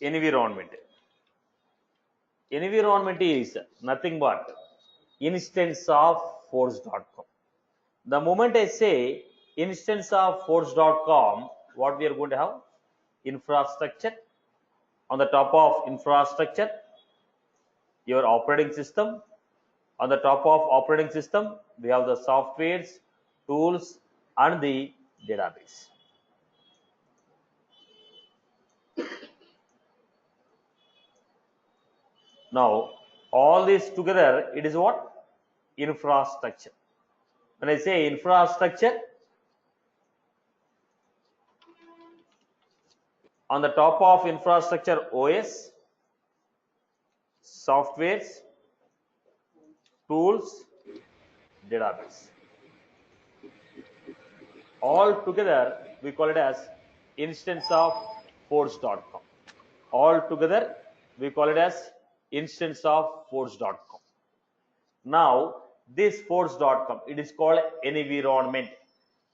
Environment. Environment is nothing but instance of force.com. The moment I say instance of force.com, what we are going to have? Infrastructure. On the top of infrastructure, your operating system. On the top of operating system, we have the softwares, tools, and the database. Now, all this together, it is what? Infrastructure. When I say infrastructure, on the top of infrastructure, OS, softwares, tools, database. All together, we call it as instance of force.com. All together, we call it as instance of force.com. Now, this force.com, it is called Enivironment.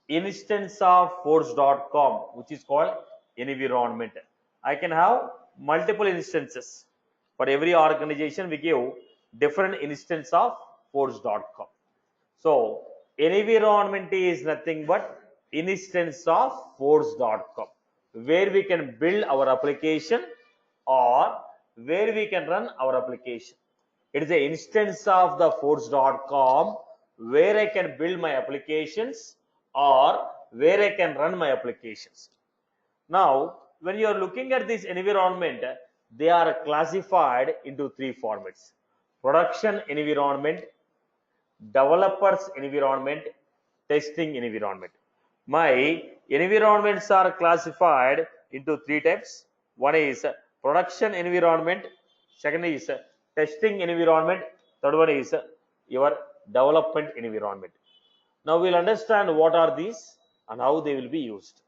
Instance of force.com, which is called Enivironment. I can have multiple instances. For every organization, we give different instance of force.com. So, Enivironment is nothing but instance of force.com, where we can build our application or where we can run our application. It is an instance of the force.com where I can build my applications or where I can run my applications. Now, when you are looking at this environment, they are classified into three formats: production environment, developers environment, testing environment. My environments are classified into three types. One is production environment, second is testing environment, third one is your development environment. Now we'll understand what are these and how they will be used.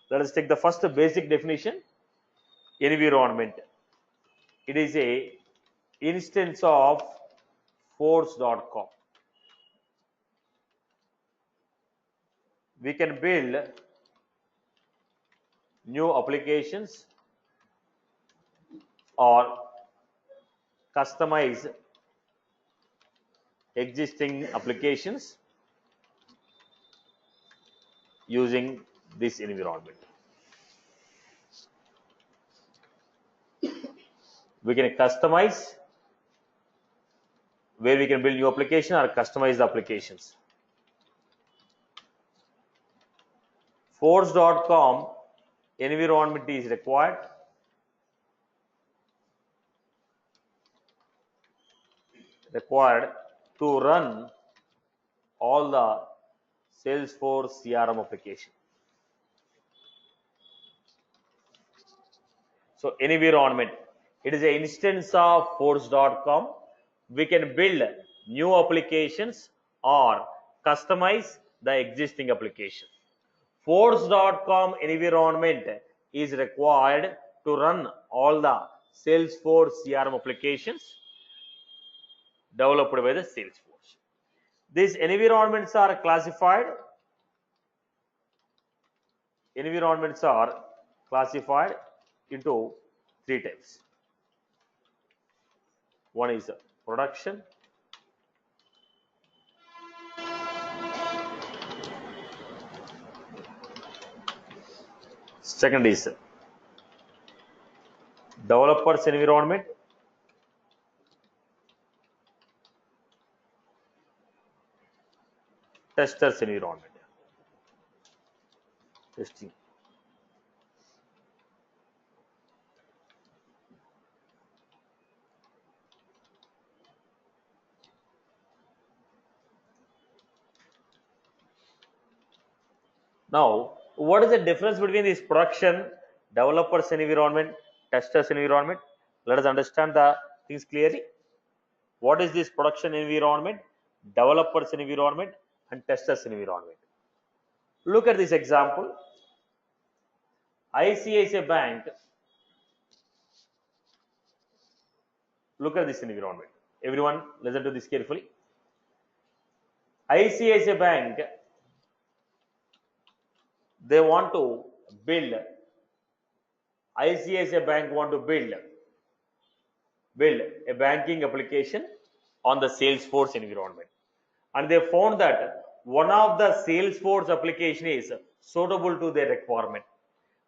Let us take the first basic definition. Environment. It is a instance of force.com. We can build new applications or customize existing applications using this environment. We can customize, where we can build new application or customize the applications. Force.com environment is required to run all the Salesforce CRM application. So environment, it is an instance of force.com. We can build new applications or customize the existing application. Force.com environment is required to run all the Salesforce CRM applications developed by the Salesforce. These environments are classified. Environments are classified into three types. One is production, second is developers environment, testers environment. Testing. Now, what is the difference between this production, developers environment, testers environment? Let us understand the things clearly. What is this production environment, developers environment, and testers environment? Look at this example. ICICI Bank. Look at this environment. Everyone, listen to this carefully. ICICI Bank, they want to build ICICI Bank want to build a banking application on the Salesforce environment, and they found that one of the Salesforce application is suitable to their requirement.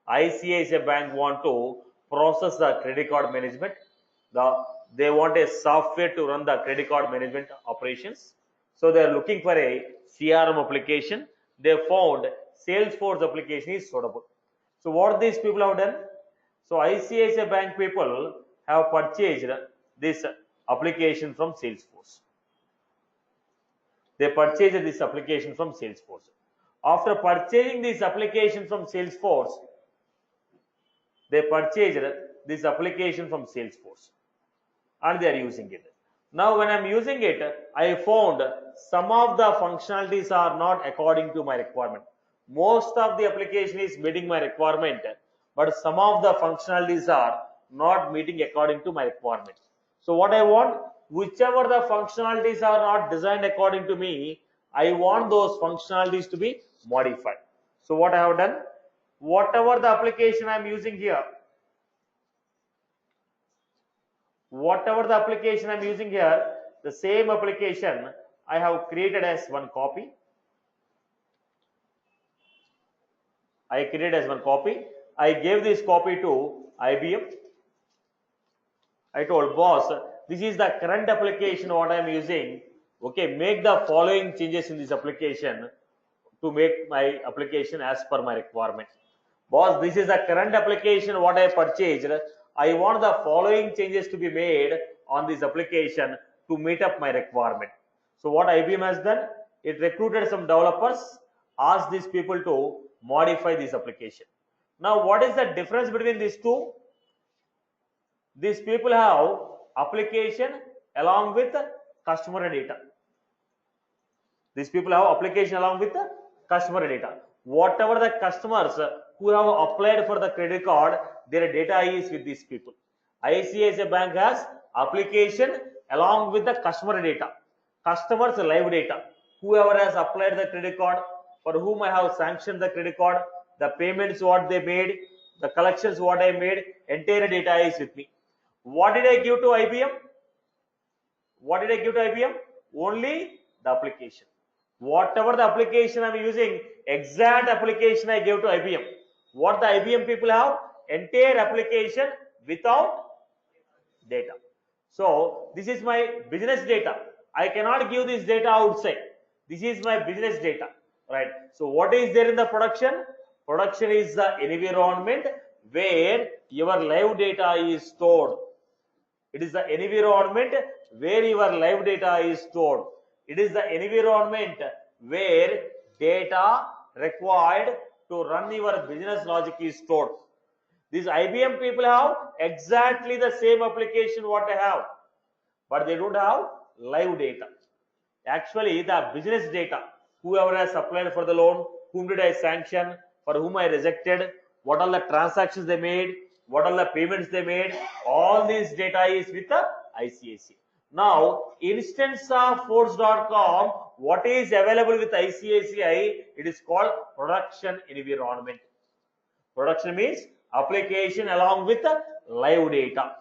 ICICI Bank want to process the credit card management. They want a software to run the credit card management operations. So they are looking for a CRM application. They found Salesforce application is suitable. So what these people have done? So ICICI Bank people have purchased this application from Salesforce. They purchased this application from Salesforce. After purchasing this application from Salesforce, they purchased this application from Salesforce and they are using it. Now when I am using it, I found some of the functionalities are not according to my requirement. Most of the application is meeting my requirement, but some of the functionalities are not meeting according to my requirement. So what I want, whichever the functionalities are not designed according to me, I want those functionalities to be modified. So what I have done, whatever the application I am using here, the same application I have created as one copy. I gave this copy to IBM. I told boss, this is the current application what I am using. Okay, make the following changes in this application to make my application as per my requirement. Boss, this is the current application what I purchased. I want the following changes to be made on this application to meet up my requirement. So what IBM has done, it recruited some developers, asked these people to modify this application. Now what is the difference between these two? These people have application along with customer data. These people have application along with customer data. Whatever the customers who have applied for the credit card, their data is with these people. ICICI Bank has application along with the customer data, customers live data. Whoever has applied the credit card, for whom I have sanctioned the credit card, the payments what they made, the collections what I made, entire data is with me. What did I give to IBM? Only the application. Whatever the application I am using, exact application I gave to IBM. What the IBM people have? Entire application without data. So this is my business data. I cannot give this data outside. This is my business data, right? So what is there in the production? Production is the environment where your live data is stored. It is the environment where your live data is stored. It is the environment where data required to run your business logic is stored. These IBM people have exactly the same application what I have, but they don't have live data. Actually, the business data, whoever has applied for the loan, whom did I sanction, for whom I rejected, what all the transactions they made, what all the payments they made, all this data is with the ICICI. Now, instance of force.com, what is available with ICICI, it is called production environment. Production means application along with the live data.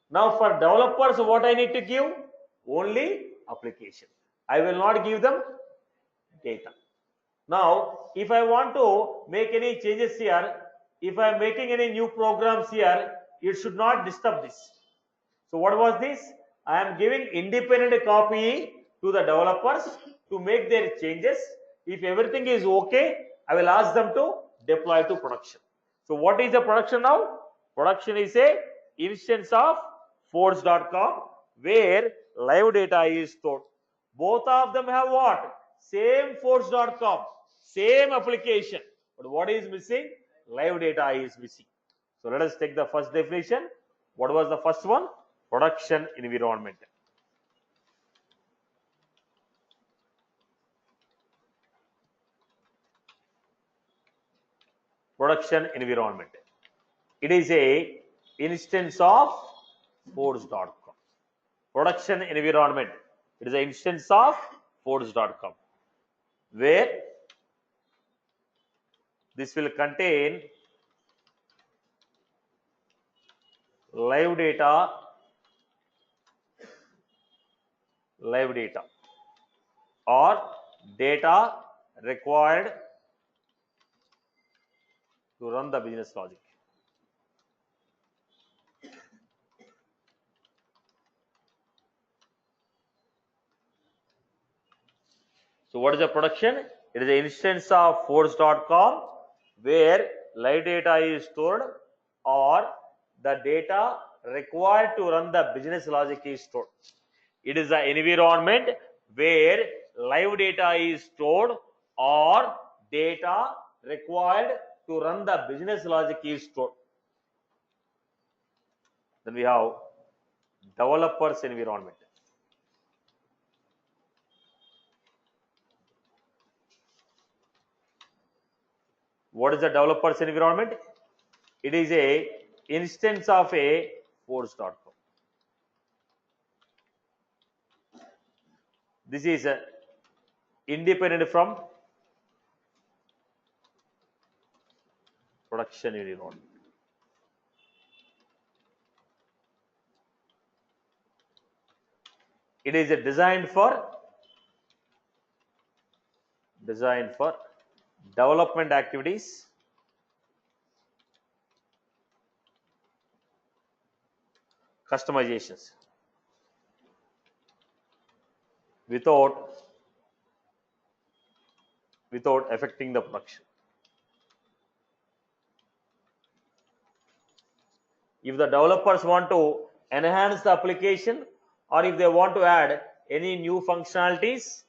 Now for developers, what I need to give? Only application. I will not give them data. Now, if I want to make any changes here, if I am making any new programs here, it should not disturb this. So what was this? I am giving independent copy to the developers to make their changes. If everything is okay, I will ask them to deploy to production. So what is the production now? Production is a instance of force.com where live data is stored. Both of them have what? Same force.com, same application. But what is missing? Live data is missing. So let us take the first definition. What was the first one? Production environment. Production environment. It is a instance of force.com. Production environment. It is an instance of force.com where this will contain live data, or data required to run the business logic. So what is the production? It is an instance of force.com where live data is stored or the data required to run the business logic is stored. It is an environment where live data is stored or data required to run the business logic is stored. Then we have developers environment. What is the developers environment? It is a instance of a force.com. This is independent from production environment. It is designed for development activities, customizations without affecting the production. If the developers want to enhance the application or if they want to add any new functionalities,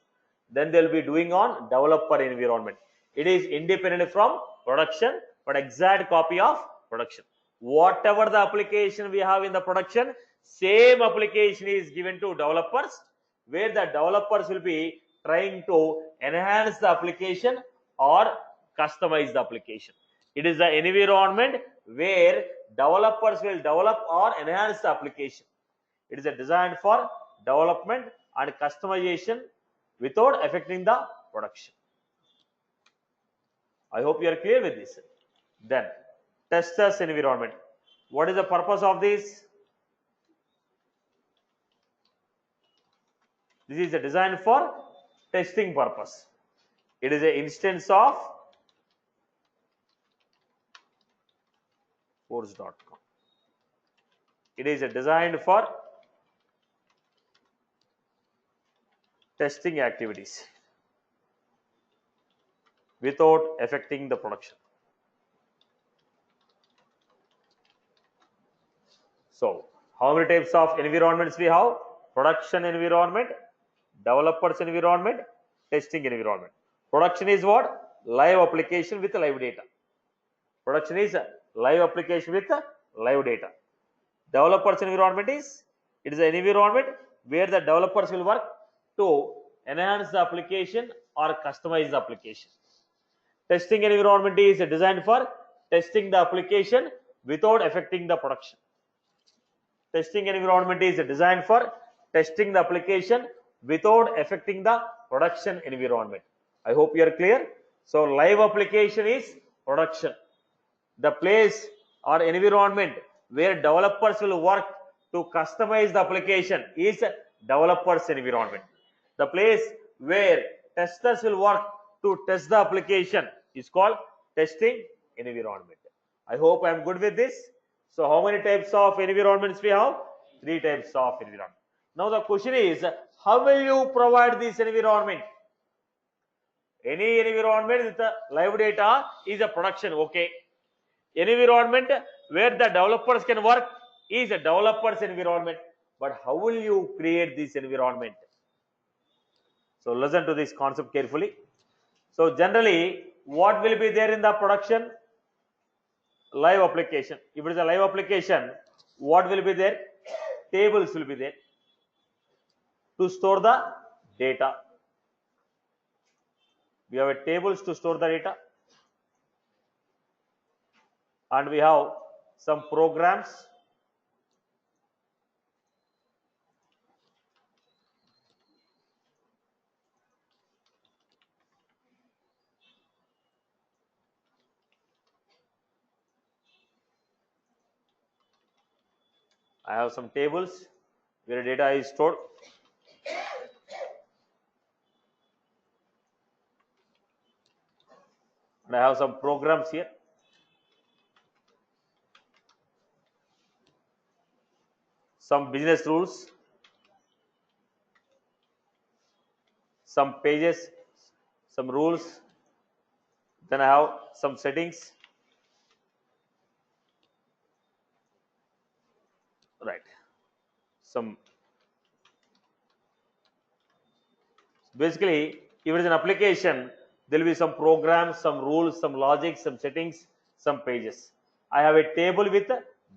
then they'll be doing on developer environment. It is independent from production but exact copy of production. Whatever the application we have in the production, same application is given to developers, where the developers will be trying to enhance the application or customize the application. It is the environment where developers will develop or enhance the application. It is a design for development and customization without affecting the production. I hope you are clear with this. Then testers environment. What is the purpose of this? This is a design for testing purpose. It is an instance of force.com. It is a design for testing activities without affecting the production. So, how many types of environments we have? Production environment, developers environment, testing environment. Production is what? Live application with live data. Production is a live application with live data. Developers environment is, it is an environment where the developers will work to enhance the application or customize the application. Testing environment is designed for testing the application without affecting the production. Testing environment is designed for testing the application without affecting the production environment. I hope you are clear. So live application is production. The place or environment where developers will work to customize the application is developers environment. The place where testers will work to test the application is called testing environment. I hope I am good with this. So how many types of environments we have? 3 types of environment. Now the question is, how will you provide this environment? Any environment with the live data is a production, okay. Environment where the developers can work is a developers environment. But how will you create this environment? So listen to this concept carefully. So generally, what will be there in the production? Live application. If it is a live application, what will be there? Tables will be there to store the data. We have a tables to store the data, and we have some programs. I have some tables where data is stored. And I have some programs here. Some business rules, some pages, some rules. Then I have some settings. Right. Some basically, if it is an application, there will be some programs, some rules, some logic, some settings, some pages. I have a table with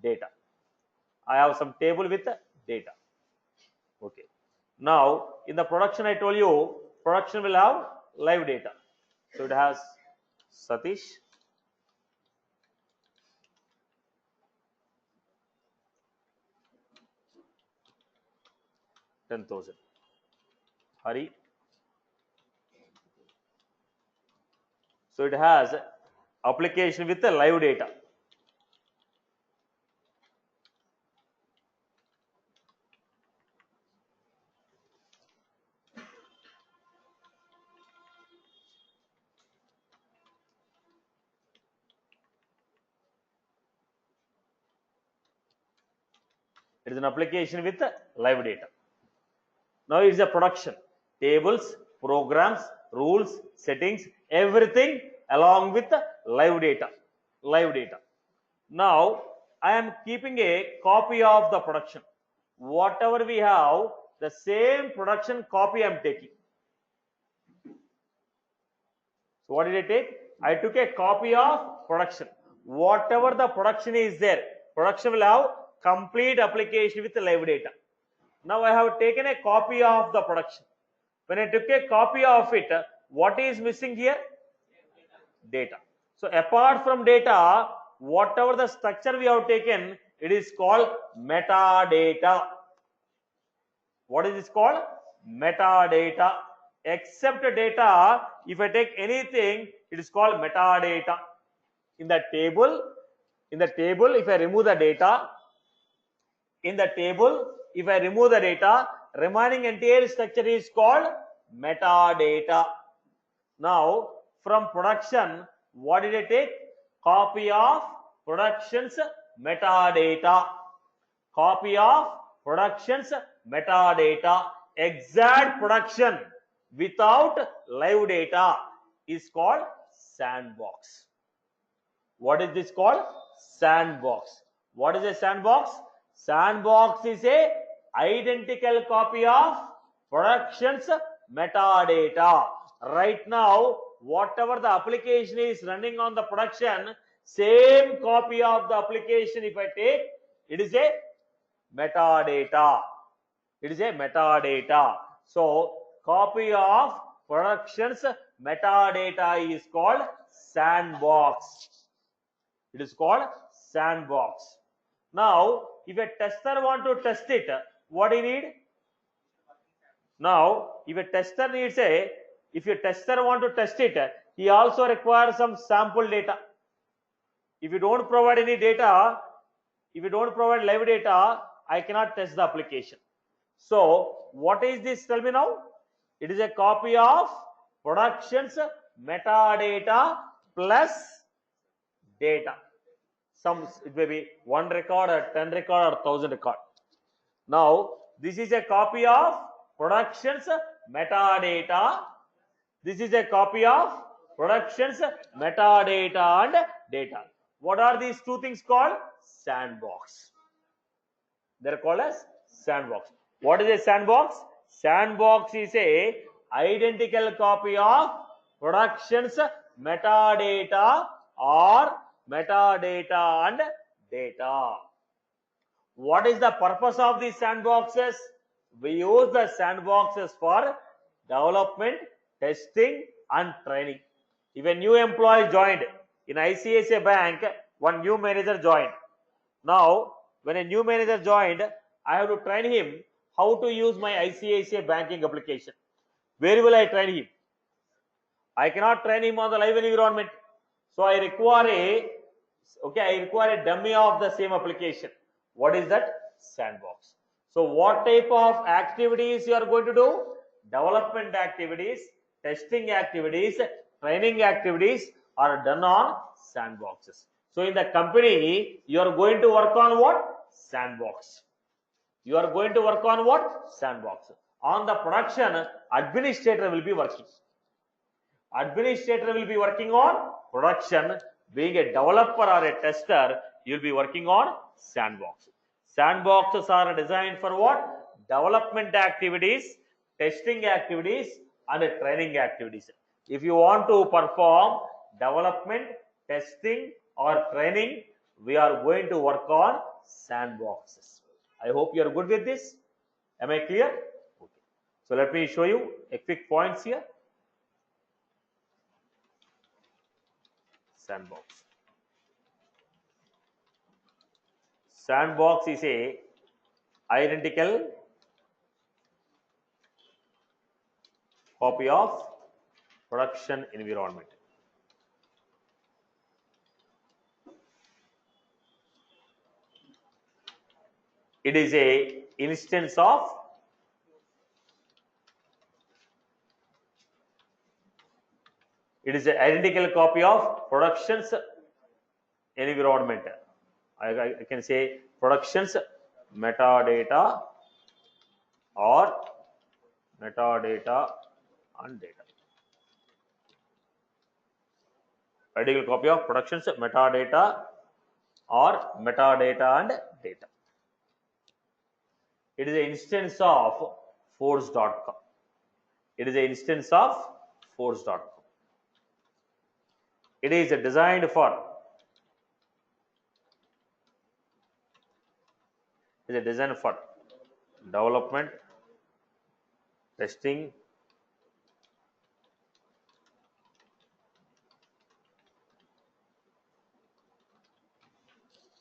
data. I have some table with data. Okay. Now, in the production, I told you, production will have live data. So it has Satish, 10,000. Hari. So it has application with the live data. It is an application with live data. Now it is a production. Tables, programs, rules, settings, everything along with live data. Live data. Now I am keeping a copy of the production. Whatever we have, the same production copy I am taking. So what did I take? I took a copy of production. Whatever the production is there, production will have complete application with live data. Now I have taken a copy of the production. When I took a copy of it, what is missing here? Data. So apart from data, whatever the structure we have taken, it is called metadata. What is this called? Metadata. Except data, if I take anything, it is called metadata. In the table, if I remove the data, remaining entire structure is called metadata. Now, from production, what did I take? Copy of production's metadata. Copy of production's metadata. Exact production without live data is called sandbox. What is this called? Sandbox. What is a sandbox? Sandbox is a identical copy of production's metadata. Right now, whatever the application is running on the production, same copy of the application if I take, it is a metadata. It is a metadata. So, copy of production's metadata is called sandbox. It is called sandbox. Now, if a tester want to test it, what do you need? Now, if a tester want to test it, he also requires some sample data. If you don't provide any data, if you don't provide live data, I cannot test the application. So, what is this? Tell me now. It is a copy of production's metadata plus data. It may be 1 record or 10 record or 1000 record. Now, this is a copy of production's metadata. This is a copy of production's metadata and data. What are these two things called? Sandbox. They are called as sandbox. What is a sandbox? Sandbox is a identical copy of production's metadata or metadata and data. What is the purpose of these sandboxes? We use the sandboxes for development, testing and training. If a new employee joined in ICICI Bank, one new manager joined. Now, when a new manager joined, I have to train him how to use my ICICI banking application. Where will I train him? I cannot train him on the live environment. So I require a dummy of the same application. What is that? sandbox. So what type of activities you are going to do? Development activities, testing activities, training activities are done on sandboxes. So in the company, you are going to work on what? Sandbox. You are going to work on what? Sandbox. On the production, administrator will be working. Administrator will be working on production. Being a developer or a tester, you will be working on sandbox. Sandboxes are designed for what? Development activities, testing activities, and training activities. If you want to perform development, testing, or training, we are going to work on sandboxes. I hope you are good with this. Am I clear? Okay. So let me show you a quick points here. Sandbox. Sandbox is a identical copy of production environment. It is a instance of an identical copy of production's environment. I can say production's metadata or metadata and data. Identical copy of production's metadata or metadata and data. It is an instance of force.com. It is an instance of force.com. It is designed for development, testing,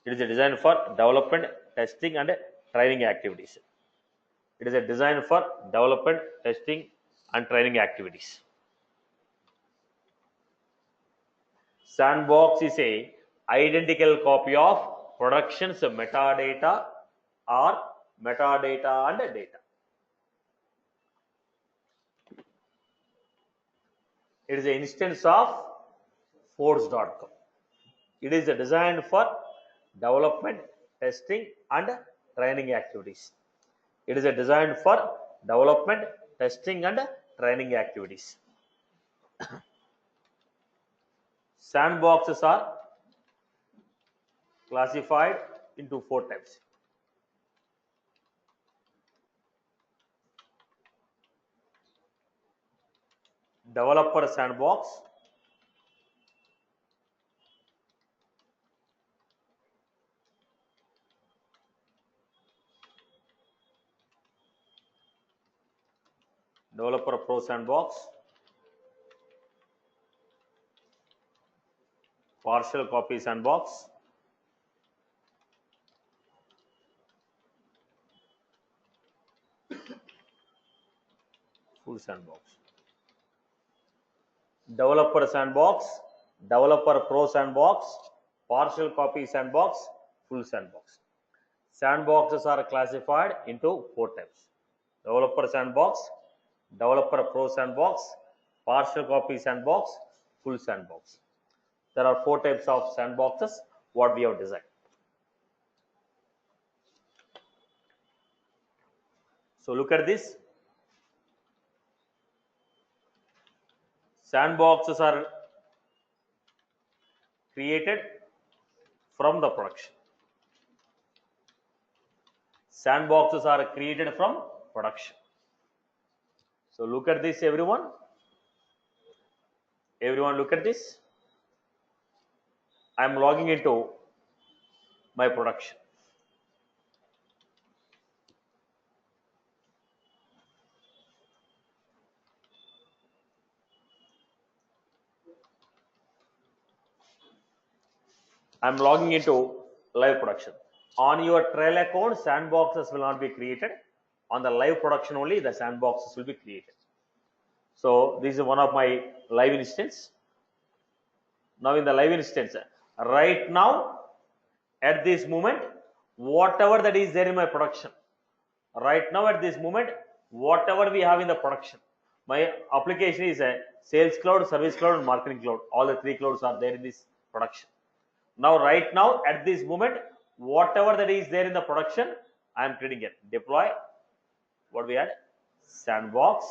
it is designed for development, testing, and training activities. It is a design for development, testing, and training activities. Sandbox is a identical copy of production's metadata or metadata and data. It is an instance of force.com. It is designed for development, testing, and training activities. It is designed for development, testing, and training activities. Sandboxes are classified into 4 types. Developer sandbox, developer pro sandbox, partial copy sandbox, full sandbox. Developer sandbox, developer pro sandbox, partial copy sandbox, full sandbox. Sandboxes are classified into 4 types. Developer sandbox, developer pro sandbox, partial copy sandbox, full sandbox. There are 4 types of sandboxes what we have designed. So look at this. Sandboxes are created from the production. Sandboxes are created from production. So look at this, everyone. Everyone look at this. I am logging into my production. I am logging into live production. On your trial account, sandboxes will not be created. On the live production only, the sandboxes will be created. So this is one of my live instance. Now in the live instance, right now, at this moment, whatever that is there in my production. Right now at this moment, whatever we have in the production, my application is a sales cloud, service cloud, and marketing cloud. All the three clouds are there in this production. Now, right now at this moment, whatever that is there in the production, I am creating it. Deploy. What we had? Sandbox.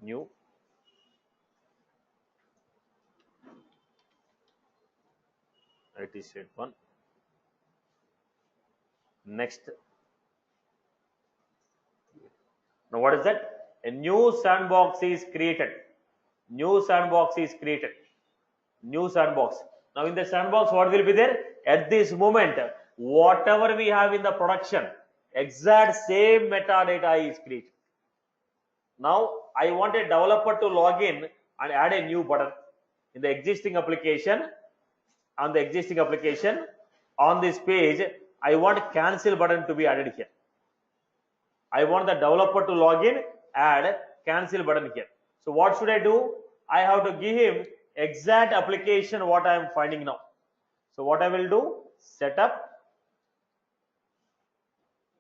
New. IT state 1. Next. Now what is that? A new sandbox is created. New sandbox is created. New sandbox. Now in the sandbox, what will be there? At this moment, whatever we have in the production, exact same metadata is created. Now I want a developer to log in and add a new button in the existing application. On the existing application, on this page, I want cancel button to be added here. I want the developer to log in, add cancel button here. So what should I do? I have to give him exact application what I am finding now. So what I will do? Setup.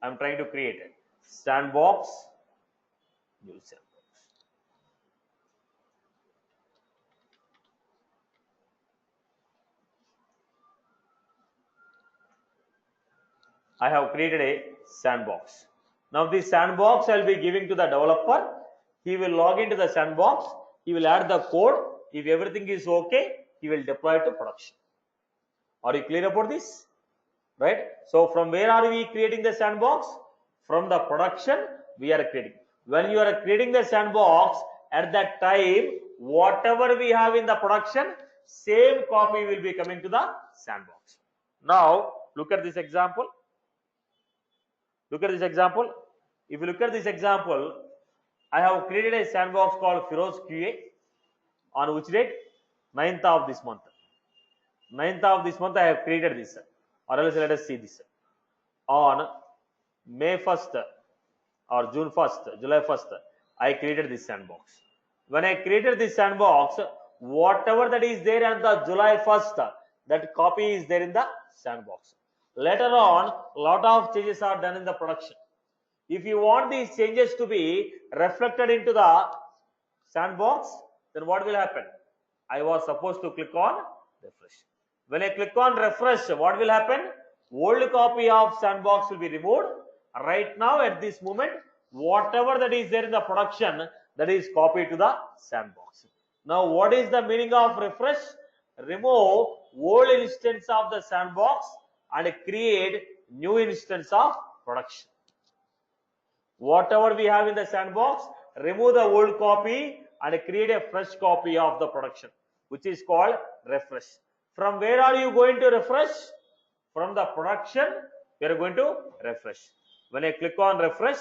I am trying to create a sandbox. New sandbox. I have created a sandbox. Now this sandbox I will be giving to the developer. He will log into the sandbox. He will add the code. If everything is okay, he will deploy it to production. Are you clear about this? Right? So from where are we creating the sandbox? From the production we are creating. When you are creating the sandbox, at that time, whatever we have in the production, same copy will be coming to the sandbox. Now look at this example. Look at this example. If you look at this example, I have created a sandbox called Firoz QA. On which date? 9th of this month. 9th of this month I have created this. Or else let us see this. On May 1st or June 1st, July 1st, I created this sandbox. When I created this sandbox, whatever that is there on the July 1st, that copy is there in the sandbox. Later on, lot of changes are done in the production. If you want these changes to be reflected into the sandbox, then what will happen? I was supposed to click on refresh. When I click on refresh, what will happen? Old copy of sandbox will be removed. Right now at this moment, whatever that is there in the production, that is copied to the sandbox. Now what is the meaning of refresh? Remove old instance of the sandbox and create new instance of production. Whatever we have in the sandbox, remove the old copy and create a fresh copy of the production, which is called refresh. From where are you going to refresh? From the production, we are going to refresh. When I click on refresh,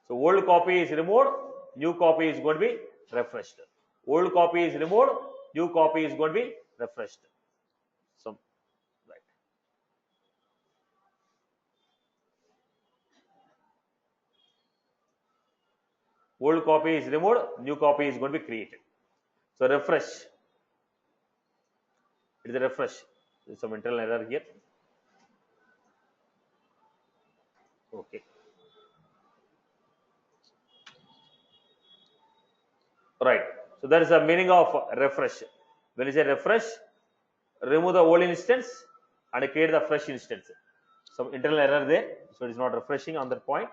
so old copy is removed, new copy is going to be refreshed. Old copy is removed, new copy is going to be refreshed. So, right. Old copy is removed, new copy is going to be created. So refresh. It is a refresh. There is some internal error here. Okay. Right. So that is the meaning of refresh. When you say refresh, remove the old instance and create the fresh instance. Some internal error there, so it is not refreshing on that point.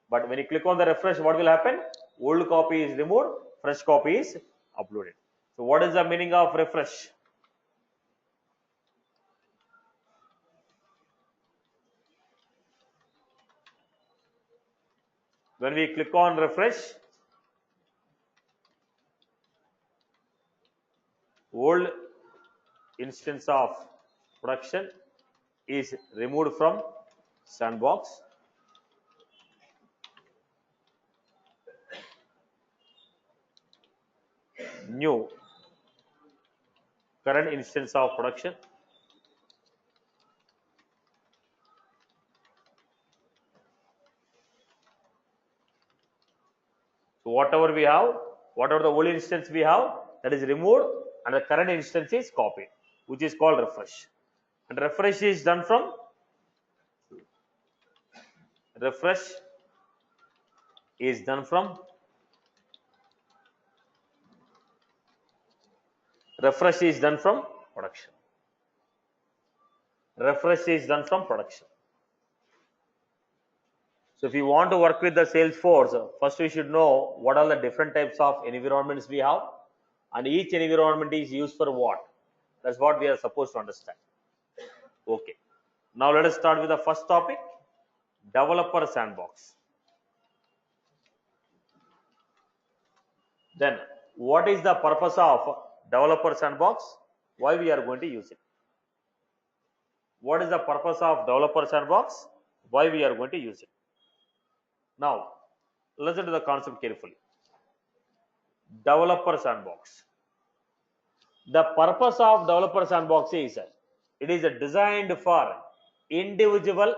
But when you click on the refresh, what will happen? Old copy is removed, fresh copy is uploaded. So what is the meaning of refresh? When we click on refresh, old instance of production is removed from sandbox. New current instance of production So whatever we have, whatever the old instance we have, that is removed and the current instance is copied, which is called refresh. And refresh is done from refresh is done from refresh is done from production. Refresh is done from production. So if you want to work with the Salesforce, first we should know what are the different types of environments we have, and each environment is used for what. That's what we are supposed to understand. Okay. Now let us start with the first topic, developer sandbox. Then what is the purpose of developer sandbox? Why we are going to use it? What is the purpose of developer sandbox? Why we are going to use it? Now listen to the concept carefully. Developer sandbox. The purpose of developer sandbox is it is designed for individual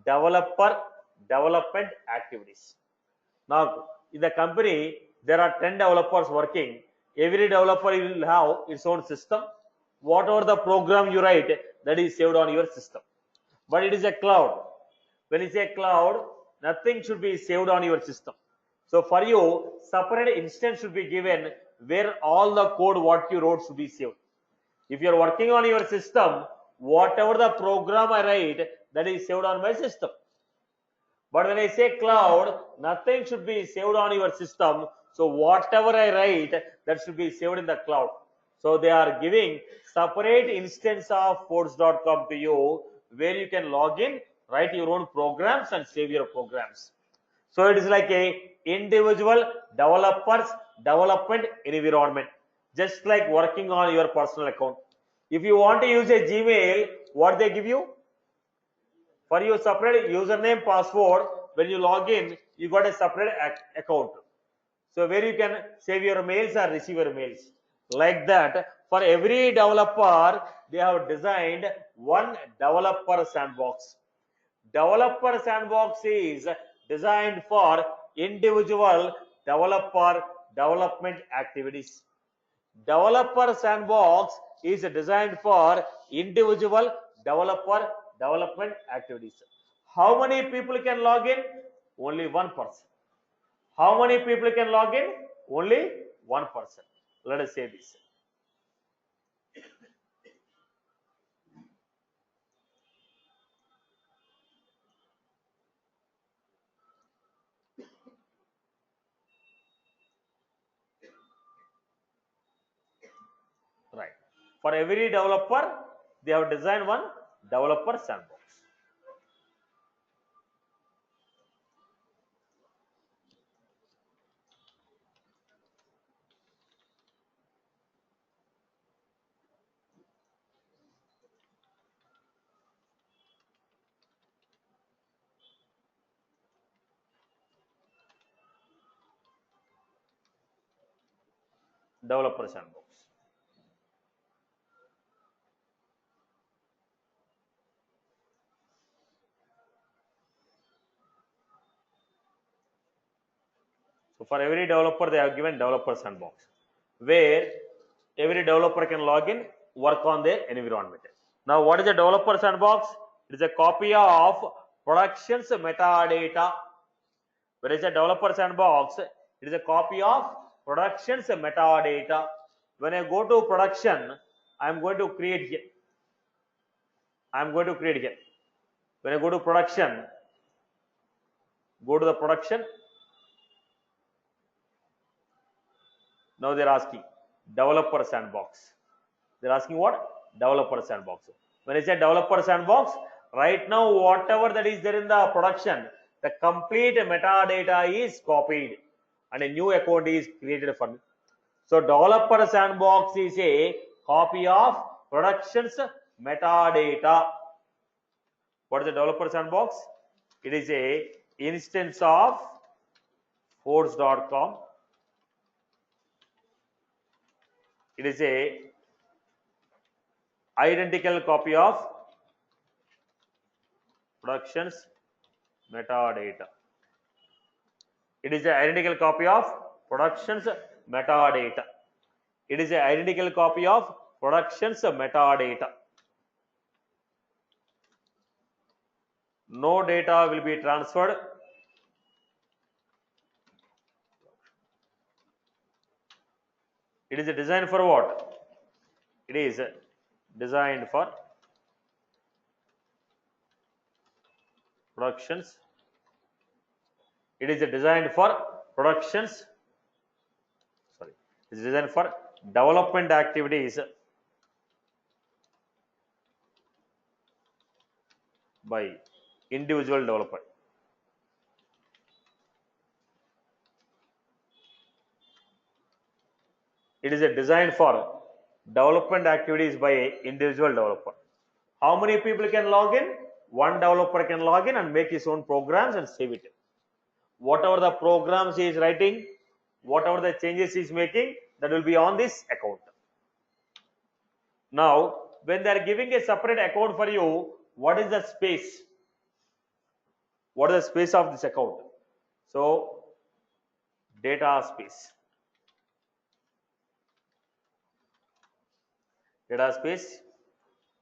developer development activities. Now in the company there are 10 developers working. Every developer will have its own system. Whatever the program you write, that is saved on your system. But it is a cloud. When you say cloud, nothing should be saved on your system. So for you, separate instance should be given where all the code what you wrote should be saved. If you are working on your system, whatever the program I write, that is saved on my system. But when I say cloud, nothing should be saved on your system. So whatever I write, that should be saved in the cloud. So they are giving separate instance of force.com to you where you can log in, write your own programs and save your programs. So it is like a individual developers development environment, just like working on your personal account. If you want to use a Gmail, what they give you? For your separate username, password, when you log in, you got a separate account. So where you can save your mails or receive your mails. Like that, for every developer, they have designed one developer sandbox. Developer sandbox is designed for individual developer development activities. Developer sandbox is designed for individual developer development activities. How many people can log in? Only one person. How many people can log in? Only one person. Let us say this. Right. For every developer, they have designed one developer sandbox. Developer sandbox. So for every developer, they have given developer sandbox, where every developer can log in, work on their environment. Now, what is a developer sandbox? It is a copy of production's metadata. When it's a developer sandbox, it is a copy of production's metadata. When I go to production, I am going to create here. I am going to create here. When I go to production, go to the production. Now they are asking developer sandbox. They are asking what? Developer sandbox. When I say developer sandbox, right now whatever that is there in the production, the complete metadata is copied and a new account is created for me. So developer sandbox is a copy of production's metadata. What is the developer sandbox? It is a instance of force.com. It is a identical copy of productions metadata. It is an identical copy of production's metadata. It is an identical copy of production's metadata. No data will be transferred. It is designed for what? It is designed for productions. It is designed for productions. Sorry, it is designed for development activities by individual developer. It is designed for development activities by individual developer. How many people can log in? One developer can log in and make his own programs and save it. Whatever the programs he is writing, whatever the changes he is making, that will be on this account. Now, when they are giving a separate account for you, what is the space? What is the space of this account? So, data space. Data space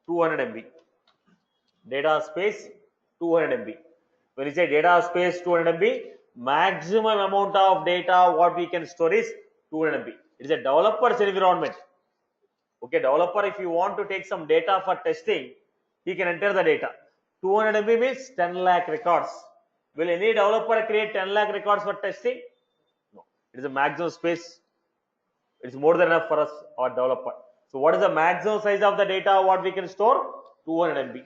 200 MB. Data space 200 MB. When you say data space 200 MB, maximum amount of data what we can store is 200 MB. It is a developer's environment. Okay, developer, if you want to take some data for testing, he can enter the data. 200 MB means 10 lakh records. Will any developer create 10 lakh records for testing? No. It is a maximum space. It is more than enough for us or developer. So what is the maximum size of the data what we can store? 200 MB.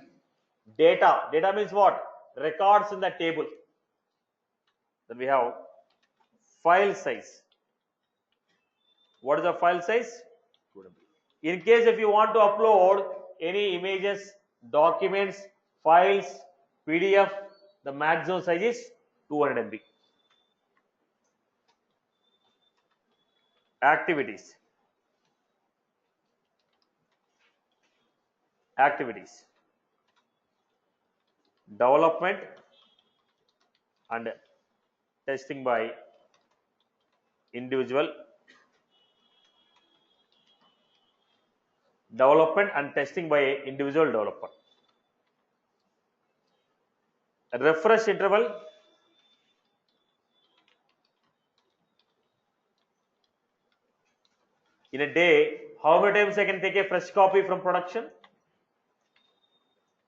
Data. Data means what? Records in the table. Then we have file size. What is the file size? 200 MB. In case if you want to upload any images, documents, files, PDF, the maximum size is 200 MB. Activities. Activities. Development and testing by individual. Development and testing by individual developer. A refresh interval. In a day, how many times I can take a fresh copy from production?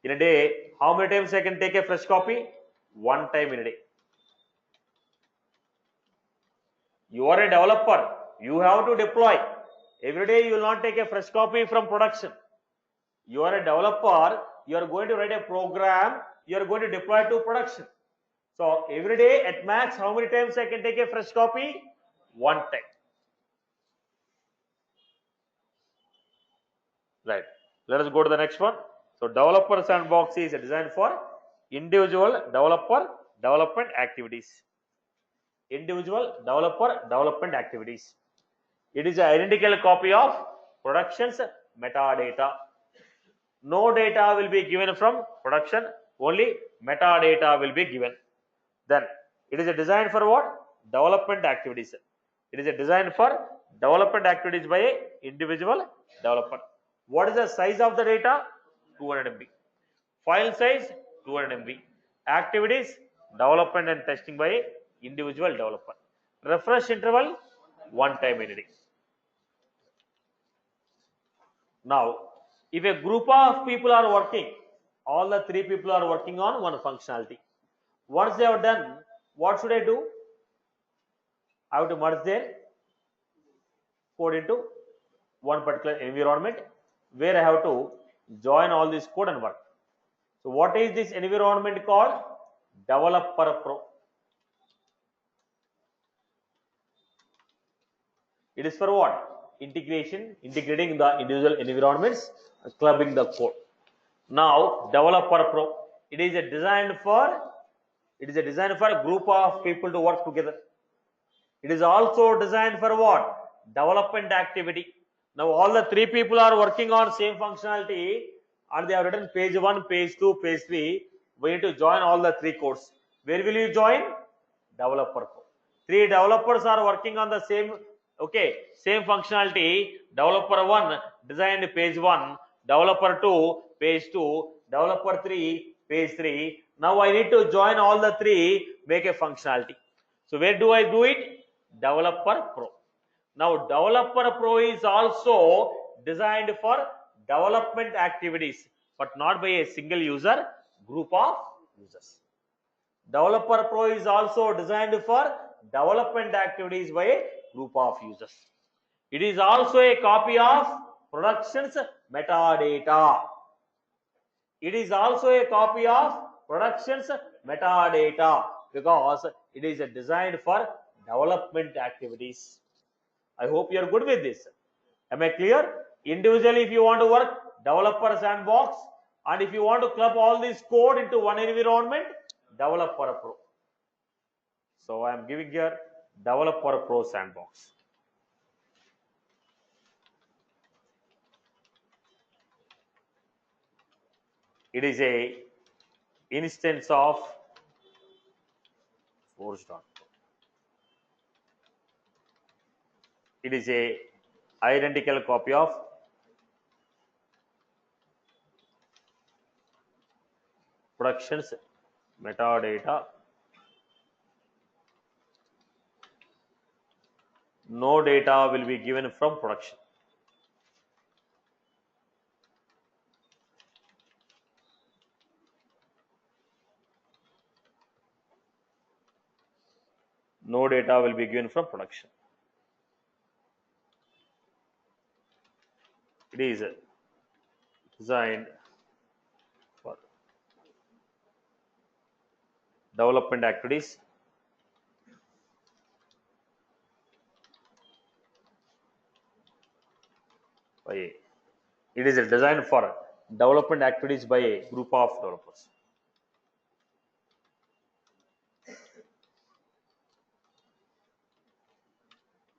In a day, how many times I can take a fresh copy? One time in a day. You are a developer. You have to deploy. Every day you will not take a fresh copy from production. You are a developer. You are going to write a program. You are going to deploy to production. So every day at max, how many times I can take a fresh copy? One time. Right. Let us go to the next one. So developer sandbox is designed for individual developer development activities. Individual developer development activities. It is an identical copy of production's metadata. No data will be given from production, only metadata will be given. Then it is a design for what? Development activities. It is a design for development activities by a individual developer. What is the size of the data? 200 MB. File size 200 MB. Activities development and testing by a individual developer. Refresh interval one time in a day. Now, if a group of people are working, all the three people are working on one functionality. Once they have done, what should I do? I have to merge their code into one particular environment where I have to join all this code and work. So what is this environment called? Developer Pro. It is for what? Integration, integrating the individual environments, clubbing the code. Now, Developer Pro. It is designed for a group of people to work together. It is also designed for what? Development activity. Now, all the three people are working on same functionality and they have written page 1, page 2, page 3. We need to join all the three codes. Where will you join? Developer Pro. 3 developers are working on the same, okay, same functionality. Developer 1 designed page 1, developer 2 page 2, developer 3 page 3. Now I need to join all the 3, make a functionality. So where do I do it? Developer Pro. Now Developer Pro is also designed for development activities, but not by a single user, group of users. Developer Pro is also designed for development activities by a group of users. It is also a copy of production's metadata. It is also a copy of production's metadata because it is designed for development activities. I hope you are good with this. Am I clear? Individually, if you want to work, developer sandbox, and if you want to club all this code into one environment, Developer Pro. So I am giving here Developer Pro sandbox. It is a instance of Force.pro. It is a identical copy of production's metadata. No data will be given from production. No data will be given from production. It is designed for development activities by a, it is designed for development activities by a group of developers.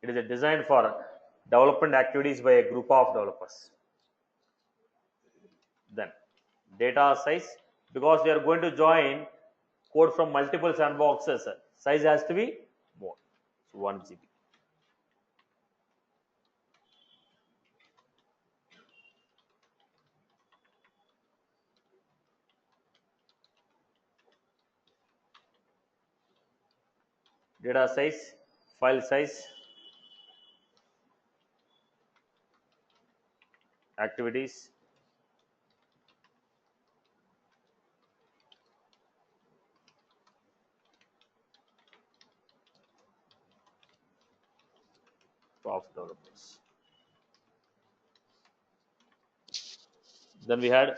It is designed for development activities by a group of developers. Then data size, because we are going to join code from multiple sandboxes, size has to be more. So 1 GB. Data size, file size, activities, of developers. Then we had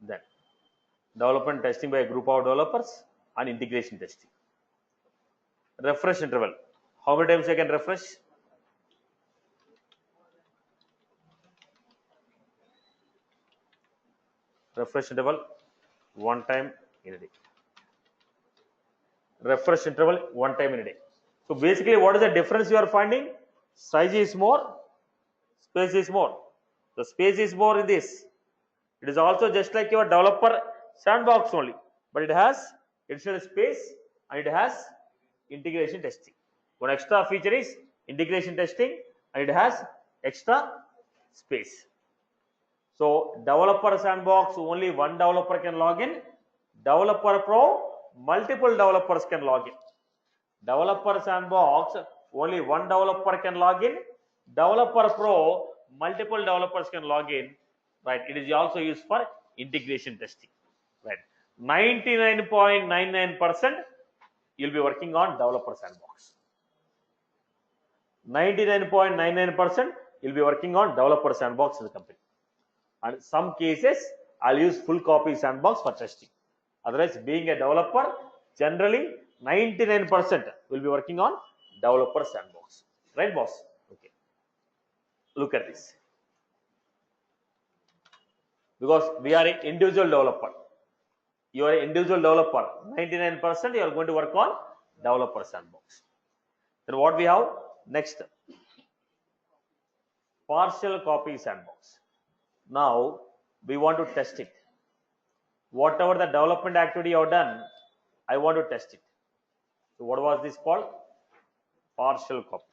then development testing by a group of developers and integration testing. Refresh interval. How many times I can refresh? Refresh interval 1 time in a day. Refresh interval 1 time in a day. So basically, what is the difference you are finding? Size is more, space is more. The space is more in this. It is also just like your developer sandbox only, but it has additional space and it has integration testing. One extra feature is integration testing and it has extra space. So developer sandbox, only one developer can log in. Developer Pro, multiple developers can log in. Developer sandbox, only one developer can log in. Developer Pro, multiple developers can log in. Right? It is also used for integration testing. Right? 99.99% you'll be working on developer sandbox. 99.99% you'll be working on developer sandbox in the company. And some cases I'll use full copy sandbox for testing. Otherwise, being a developer, generally 99% will be working on developer sandbox. Right, boss? Okay. Look at this. Because we are an individual developer. You are an individual developer. 99% you are going to work on developer sandbox. Then what we have next? partial copy sandbox. Now we want to test it. Whatever the development activity you have done, I want to test it. So what was this called? Partial copy.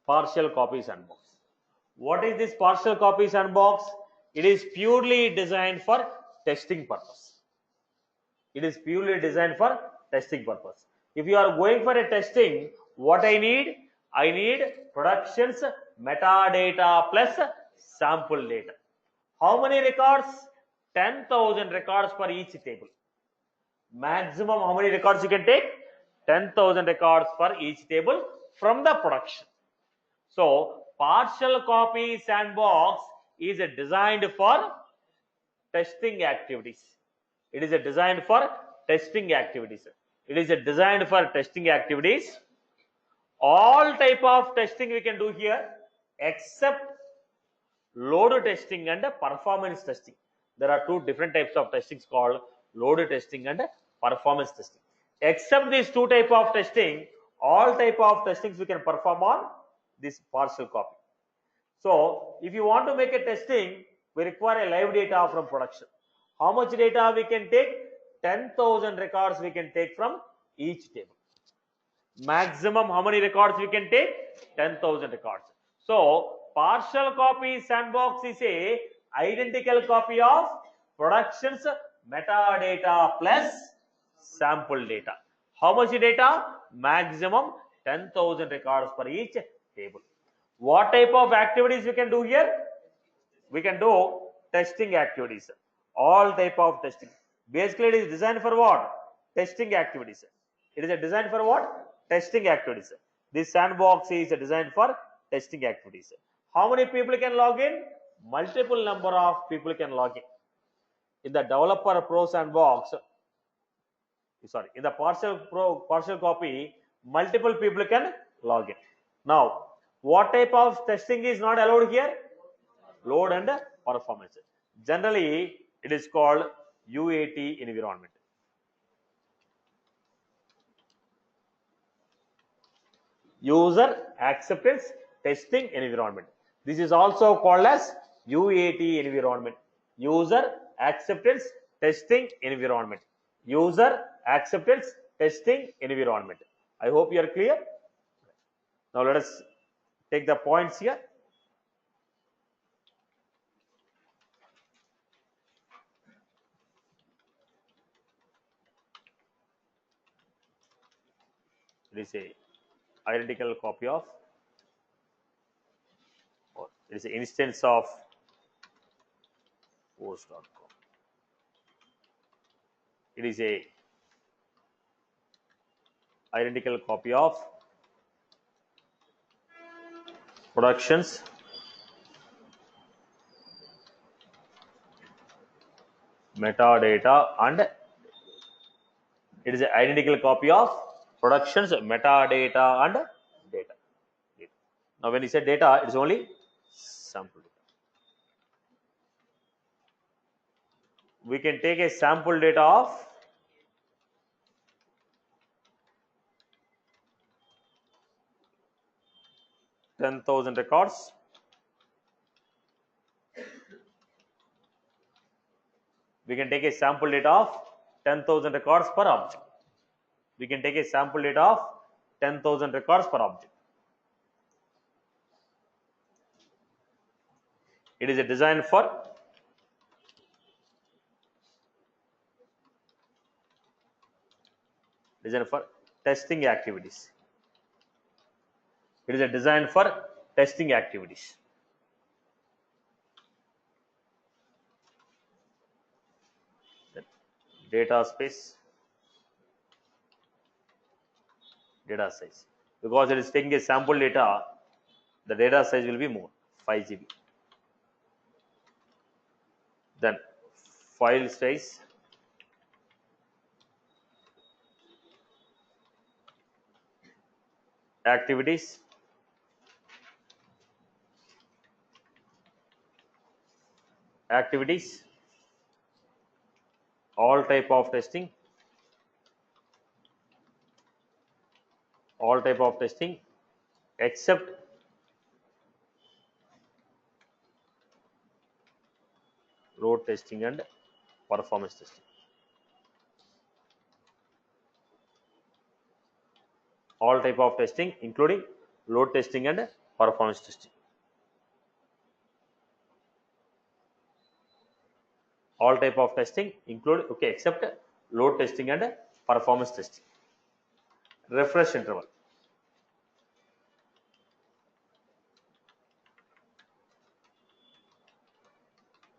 Partial copy sandbox. What is this partial copy sandbox? It is purely designed for testing purpose. It is purely designed for testing purpose. If you are going for a testing, what I need? I need productions metadata plus sample data. How many records? 10,000 records for each table. Maximum how many records you can take? 10,000 records for each table from the production. So partial copy sandbox is designed for testing activities. It is designed for testing activities. It is designed for testing activities. All type of testing we can do here except load testing and performance testing. There are two different types of testings called load testing and performance testing. Except these two type of testing, all type of testings we can perform on this partial copy. So if you want to make a testing, we require a live data from production. How much data we can take? 10,000 records we can take from each table. Maximum how many records we can take? 10,000 records. So partial copy sandbox is a identical copy of productions metadata plus sample data. How much data? Maximum 10,000 records for each table. What type of activities we can do here? We can do testing activities. All type of testing. Basically it is designed for what? Testing activities. It is designed for what? Testing activities. This sandbox is designed for testing activities. How many people can log in? Multiple number of people can log in. In the developer pro sandbox, in the partial copy, multiple people can log in. Now, what type of testing is not allowed here? Load and performance. Generally, it is called UAT environment. User acceptance testing environment. This is also called as UAT environment. User acceptance testing environment. User acceptance testing environment. I hope you are clear. Now let us take the points here. It is a identical copy of, or it is an instance of force.com. It is a identical copy of productions metadata and it is an identical copy of productions metadata and data. Now when you say data, it is only sample data. We can take a sample data of 10,000 records. We can take a sample data of 10,000 records per object. We can take a sample data of 10,000 records per object. It is a design for testing activities. It is a design for testing activities. Data space, data size. Because it is taking a sample data, the data size will be more, 5 GB. Then file size, activities, all type of testing, all type of testing except load testing and performance testing. All type of testing including load testing and performance testing. All type of testing include except load testing and performance testing. Refresh interval.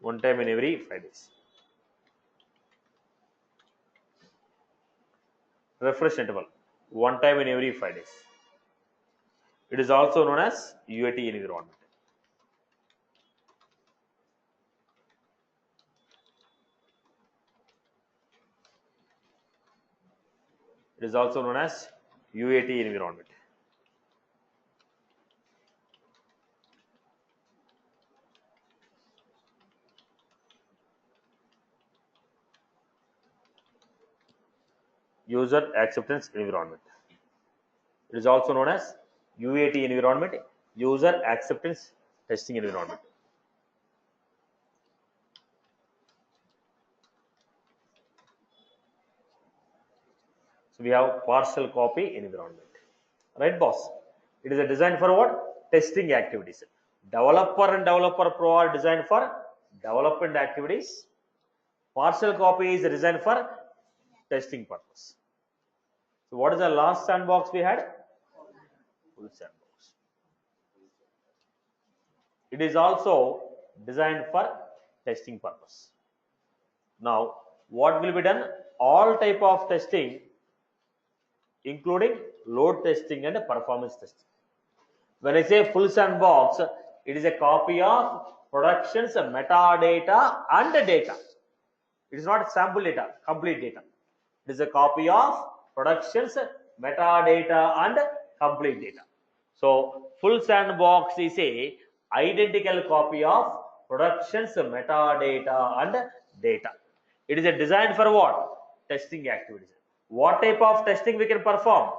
One time in every 5 days. Refresh interval. One time in every 5 days. It is also known as UAT environment. It is also known as UAT environment. User acceptance environment. It is also known as UAT environment, user acceptance testing environment. So we have partial copy environment. Right, boss? It is a design for what? Testing activities. Developer and developer pro are designed for development activities. Partial copy is designed for testing purpose. So what is the last sandbox we had? Full sandbox. It is also designed for testing purpose. Now, what will be done? All type of testing, including load testing and performance testing. When I say full sandbox, it is a copy of production's metadata and data. It is not sample data, complete data. It is a copy of production's metadata and complete data. So full sandbox is a identical copy of production's metadata and data. It is a design for what? Testing activities. What type of testing we can perform?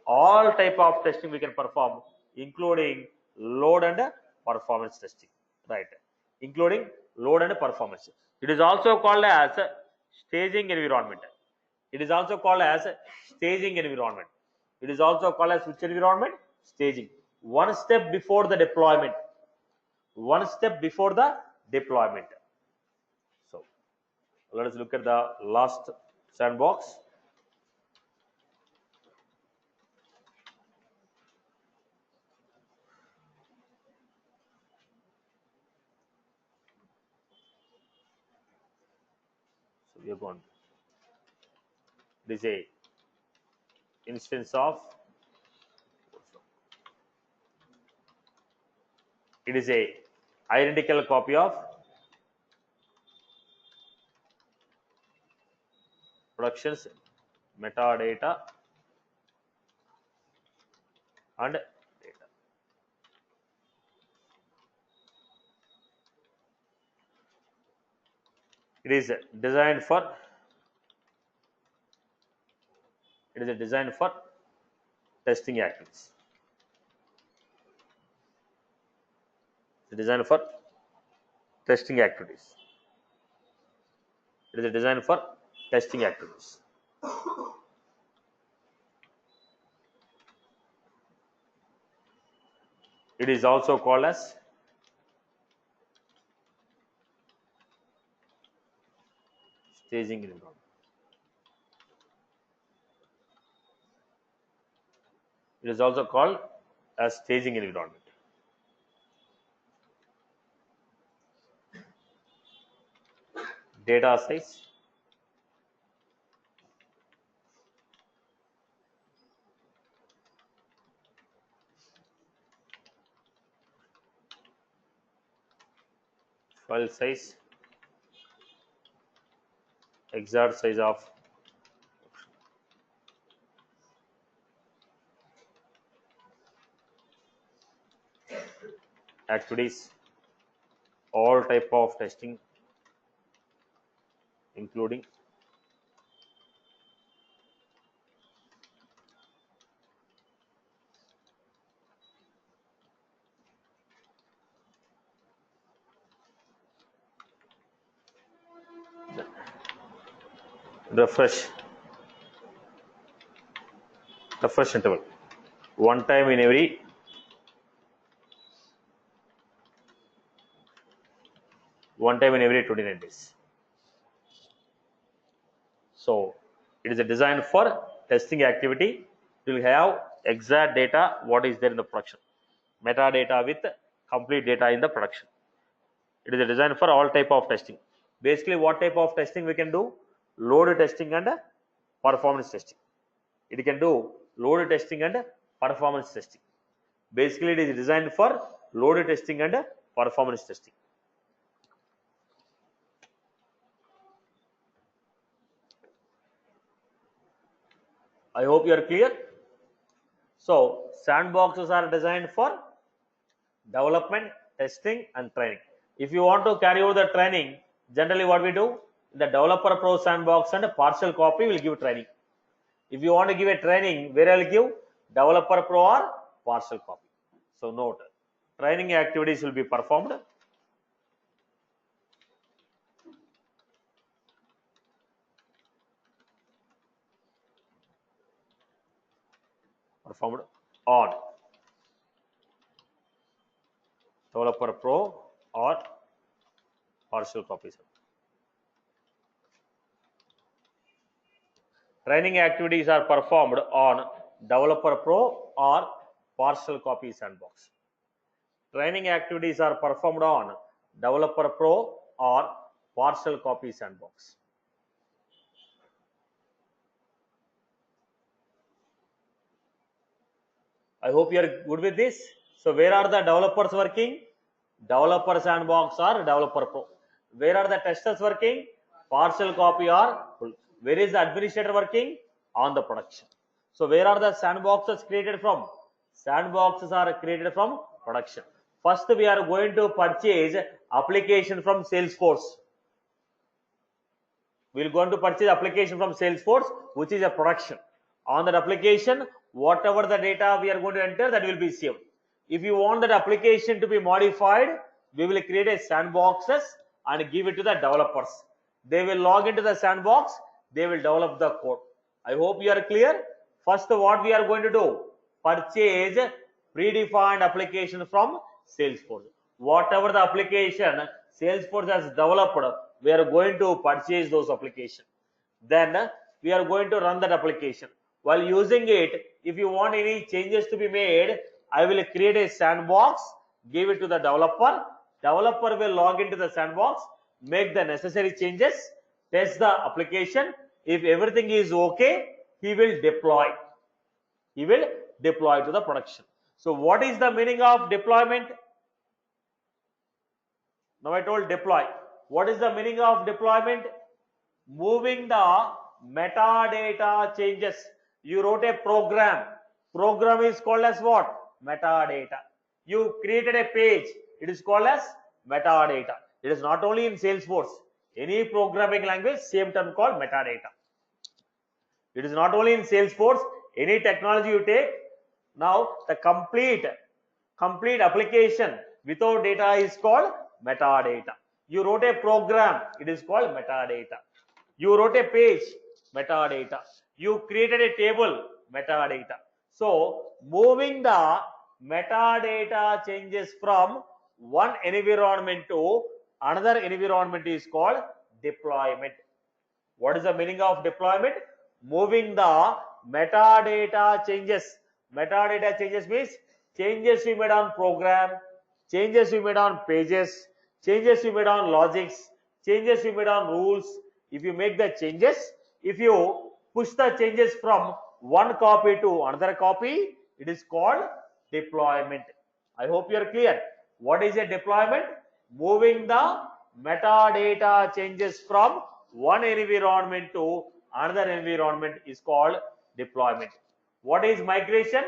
All type of testing we can perform, including load and performance testing. Right. Including load and performance. It is also called as staging environment. It is also called as staging environment. It is also called as which environment? Staging. One step before the deployment. One step before the deployment. So let us look at the last sandbox. So we are going. This is a instance of. It is a identical copy of productions metadata and data. It is designed for testing activities. It is designed for testing activities. It is designed for testing activities. It is also called as staging environment. It is also called as staging environment. Data size, file size, exact size of activities, all type of testing, including refresh interval, one time in every 29 days. So it is a design for testing activity. You will have exact data what is there in the production, metadata with complete data in the production. It is a design for all type of testing. Basically, what type of testing we can do? Load testing and performance testing. It can do load testing and performance testing. Basically, it is designed for load testing and performance testing. I hope you are clear. So sandboxes are designed for development, testing and training. If you want to carry over the training, generally what we do, the developer pro sandbox and a partial copy will give training. If you want to give a training, where I will give developer pro or partial copy. So note, training activities will be performed. On developer pro or partial copies. Training activities are performed on developer pro or partial copy sandbox. Training activities are performed on developer pro or partial copy sandbox. I hope you are good with this. So where are the developers working? Developer sandbox or developer pro. Where are the testers working? Partial copy or full. Where is the administrator working? On the production. So where are the sandboxes created from? Sandboxes are created from production. First we are going to purchase application from Salesforce. We are going to purchase application from Salesforce, which is a production. On that application, whatever the data we are going to enter, that will be saved. If you want that application to be modified, we will create a sandboxes and give it to the developers. They will log into the sandbox, they will develop the code. I hope you are clear. First, what we are going to do? Purchase predefined application from Salesforce. Whatever the application Salesforce has developed, we are going to purchase those applications. Then we are going to run that application. While using it, if you want any changes to be made, I will create a sandbox, give it to the developer. Developer will log into the sandbox, make the necessary changes, test the application. If everything is okay, he will deploy. He will deploy to the production. So what is the meaning of deployment? Now I told deploy. What is the meaning of deployment? Moving the metadata changes. You wrote a program. Program is called as what? Metadata. You created a page. It is called as metadata. It is not only in Salesforce. Any programming language, same term called metadata. It is not only in Salesforce. Any technology you take, now the complete application without data is called metadata. You wrote a program, it is called metadata. You wrote a page, metadata. You created a table, metadata. So moving the metadata changes from one environment to another environment is called deployment. What is the meaning of deployment? Moving the metadata changes. Metadata changes means changes we made on program, changes we made on pages, changes we made on logics, changes we made on rules. If you make the changes, if you push the changes from one copy to another copy, it is called deployment. I hope you are clear. What is a deployment? Moving the metadata changes from one environment to another environment is called deployment. What is migration?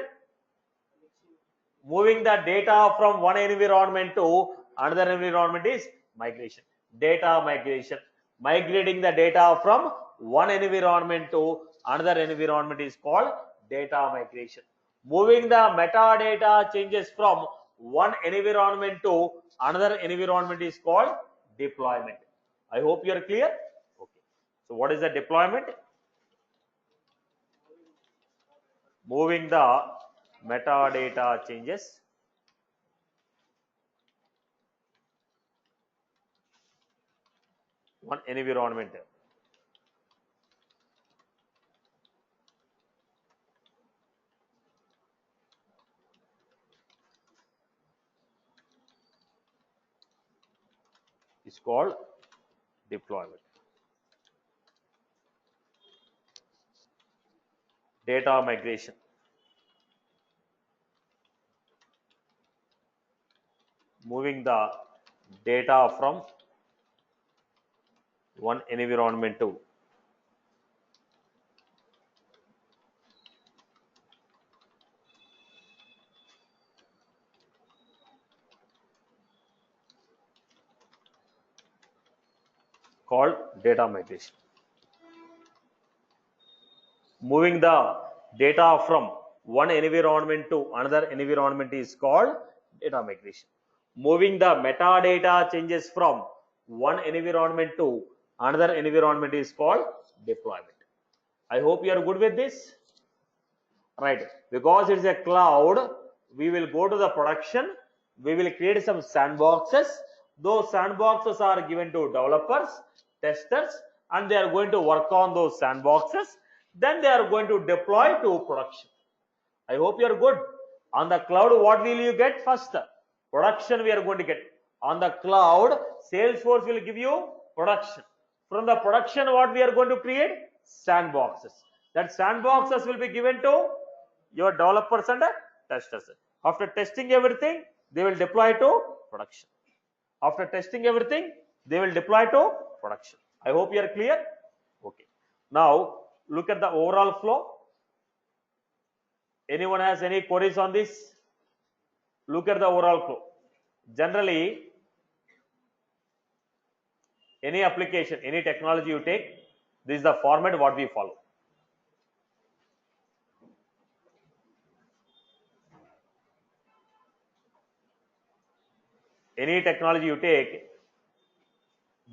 Moving the data from one environment to another environment is migration. Data migration. Migrating the data from one environment to another environment is called data migration. Moving the metadata changes from one environment to another environment is called deployment. I hope you are clear. Okay. So what is the deployment? Moving the metadata changes one environment. Is called deployment. Data migration. Moving the data from one environment to called data migration. Moving the data from one environment to another environment is called data migration. Moving the metadata changes from one environment to another environment is called deployment. I hope you are good with this. Right, because it's a cloud, we will go to the production, we will create some sandboxes. Those sandboxes are given to developers, testers, and they are going to work on those sandboxes. Then they are going to deploy to production. I hope you are good. On the cloud, what will you get first? Production we are going to get. On the cloud, Salesforce will give you production. From the production, what we are going to create? Sandboxes. That sandboxes will be given to your developers and testers. After testing everything, they will deploy to production. After testing everything, they will deploy to production. I hope you are clear. Okay. Now look at the overall flow. Anyone has any queries on this? Look at the overall flow. Generally, any application, any technology you take, this is the format what we follow. Any technology you take,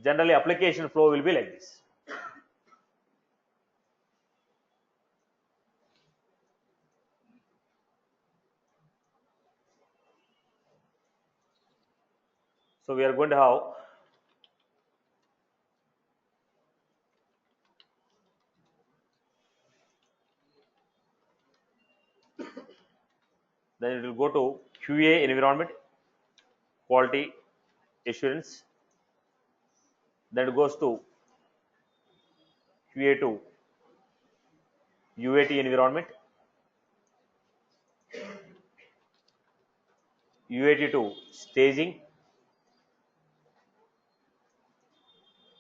generally application flow will be like this. So we are going to have then it will go to QA environment, quality assurance, then it goes to QA to UAT environment, UAT to staging,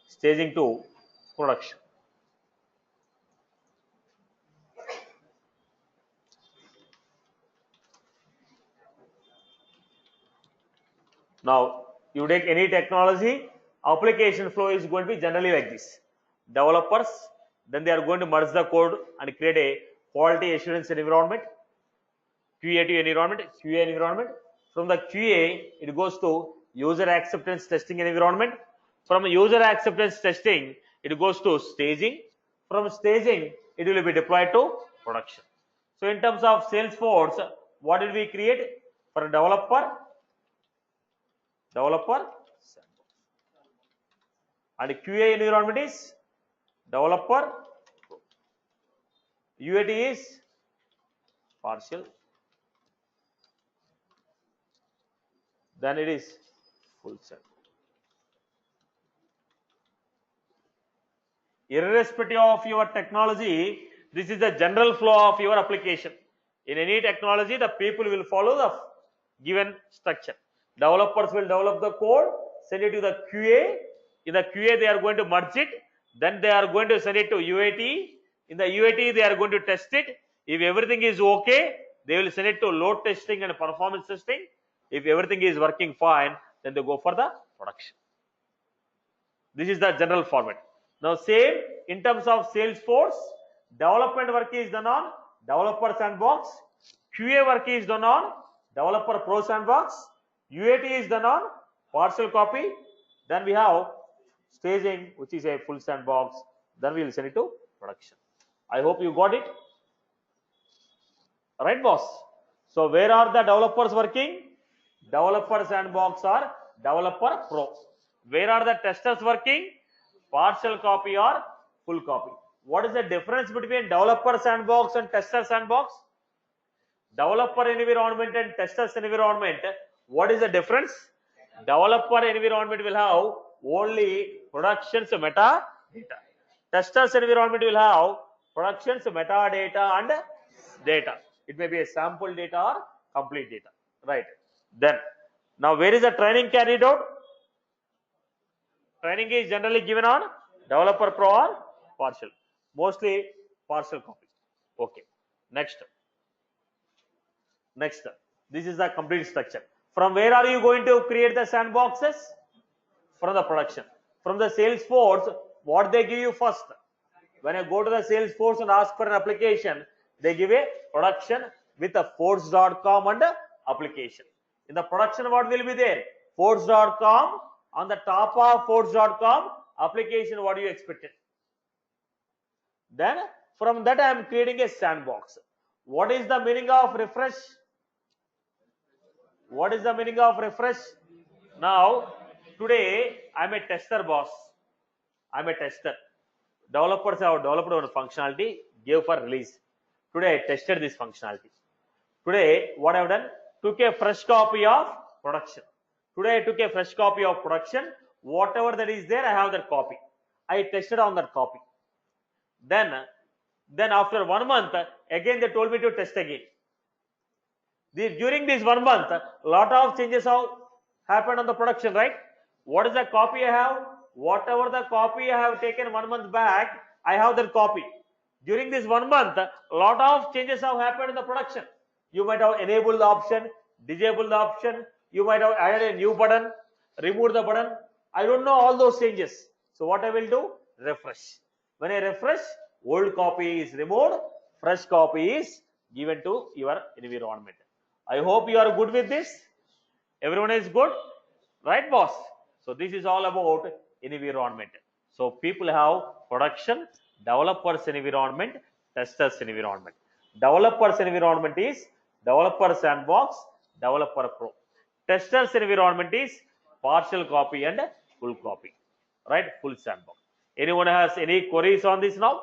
staging to production. Now you take any technology, application flow is going to be generally like this. Developers, then they are going to merge the code and create a quality assurance environment, QA to environment, QA environment. From the QA, it goes to user acceptance testing environment. From user acceptance testing, it goes to staging. From staging, it will be deployed to production. So in terms of Salesforce, what did we create for a developer? Developer and QA environment is developer. UAT is partial. Then it is full set. Irrespective of your technology, this is the general flow of your application. In any technology, the people will follow the given structure. Developers will develop the code, send it to the QA. In the QA, they are going to merge it. Then they are going to send it to UAT. In the UAT, they are going to test it. If everything is okay, they will send it to load testing and performance testing. If everything is working fine, then they go for the production. This is the general format. Now same in terms of Salesforce, development work is done on developer sandbox, QA work is done on developer pro sandbox, UAT is done on partial copy, then we have staging which is a full sandbox, Then we will send it to production. I hope you got it. Right, boss? So where are the developers working? Developer sandbox or developer pro. Where are the testers working? Partial copy or full copy. What is the difference between developer sandbox and tester sandbox? Developer environment and testers environment. What is the difference? Developer environment will have only productions metadata. Testers environment will have productions metadata and data. It may be a sample data or complete data. Right. Then, now where is the training carried out? Training is generally given on developer pro or partial. Mostly partial copy. Okay. Next. This is the complete structure. From where are you going to create the sandboxes? From the production. From the Salesforce, what they give you first? When you go to the Salesforce and ask for an application, they give a production with a force.com and a application. In the production, what will be there? Force.com. On the top of force.com, application, what do you expect? Then from that I am creating a sandbox. What is the meaning of refresh? What is the meaning of refresh? Now, today I am a tester, boss. I am a tester. Developers have developed one functionality, gave for release. Today I tested this functionality. Today, what I have done? Took a fresh copy of production. Today I took a fresh copy of production. Whatever that is there, I have that copy. I tested on that copy. Then after 1 month, again they told me to test again. During this 1 month, a lot of changes have happened on the production, right? What is the copy I have? Whatever the copy I have taken 1 month back, I have that copy. During this 1 month, a lot of changes have happened in the production. You might have enabled the option, disabled the option, you might have added a new button, removed the button. I don't know all those changes. So what I will do? Refresh. When I refresh, old copy is removed, fresh copy is given to your environment. I hope you are good with this. Everyone is good, right, boss? So this is all about environment. So people have production, developers environment, testers environment. Developers environment is developer sandbox, developer pro. Testers environment is partial copy and full copy, right? Full sandbox. Anyone has any queries on this now?